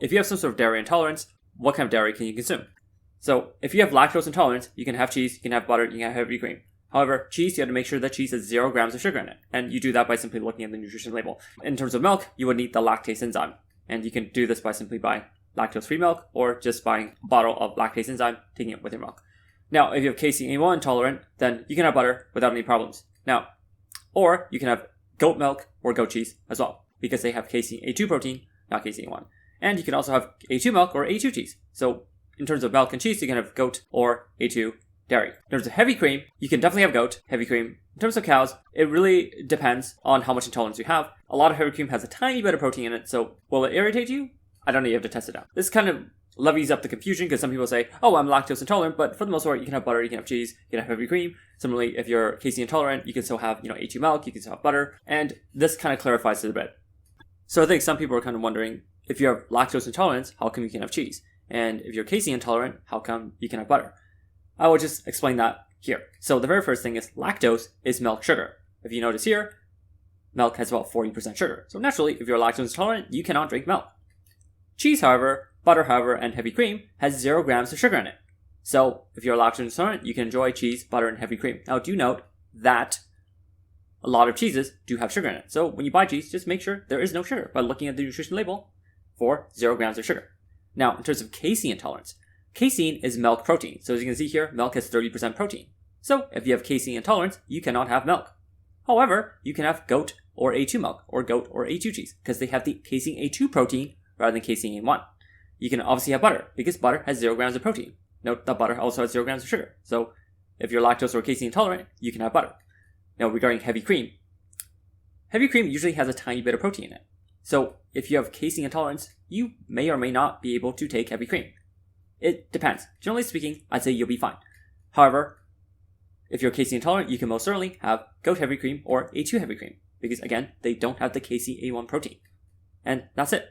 if you have some sort of dairy intolerance, what kind of dairy can you consume? So if you have lactose intolerance, you can have cheese, you can have butter, you can have heavy cream. However, cheese, you have to make sure that cheese has 0 grams of sugar in it. And you do that by simply looking at the nutrition label. In terms of milk, you would need the lactase enzyme. And you can do this by simply buying lactose-free milk or just buying a bottle of lactase enzyme, taking it with your milk. Now, if you have casein A1 intolerant, then you can have butter without any problems. Now, or you can have goat milk or goat cheese as well, because they have casein A2 protein, not casein A1. And you can also have A2 milk or A2 cheese. So in terms of milk and cheese, you can have goat or A2 dairy. In terms of heavy cream, you can definitely have goat, heavy cream. In terms of cows, it really depends on how much intolerance you have. A lot of heavy cream has a tiny bit of protein in it, so will it irritate you? I don't know, you have to test it out. This kind of levies up the confusion because some people say, oh, I'm lactose intolerant, but for the most part, you can have butter, you can have cheese, you can have heavy cream. Similarly, if you're casein intolerant, you can still have, A2 milk, you can still have butter, and this kind of clarifies it a bit. So I think some people are kind of wondering, if you have lactose intolerance, how come you can have cheese? And if you're casein intolerant, how come you can have butter? I will just explain that here. So the very first thing is lactose is milk sugar. If you notice here, milk has about 40% sugar. So naturally, if you're lactose intolerant, you cannot drink milk. Cheese, however, butter, however, and heavy cream has 0 grams of sugar in it. So if you're lactose intolerant, you can enjoy cheese, butter, and heavy cream. Now do note that a lot of cheeses do have sugar in it. So when you buy cheese, just make sure there is no sugar by looking at the nutrition label for 0 grams of sugar. Now, in terms of casein intolerance, casein is milk protein. So as you can see here, milk has 30% protein. So if you have casein intolerance, you cannot have milk. However, you can have goat or A2 milk or goat or A2 cheese because they have the casein A2 protein rather than casein A1. You can obviously have butter because butter has 0 grams of protein. Note that butter also has 0 grams of sugar. So if you're lactose or casein intolerant, you can have butter. Now regarding heavy cream usually has a tiny bit of protein in it. So if you have casein intolerance, you may or may not be able to take heavy cream. It depends. Generally speaking, I'd say you'll be fine. However, if you're casein intolerant, you can most certainly have goat heavy cream or A2 heavy cream because again, they don't have the casein A1 protein. And that's it.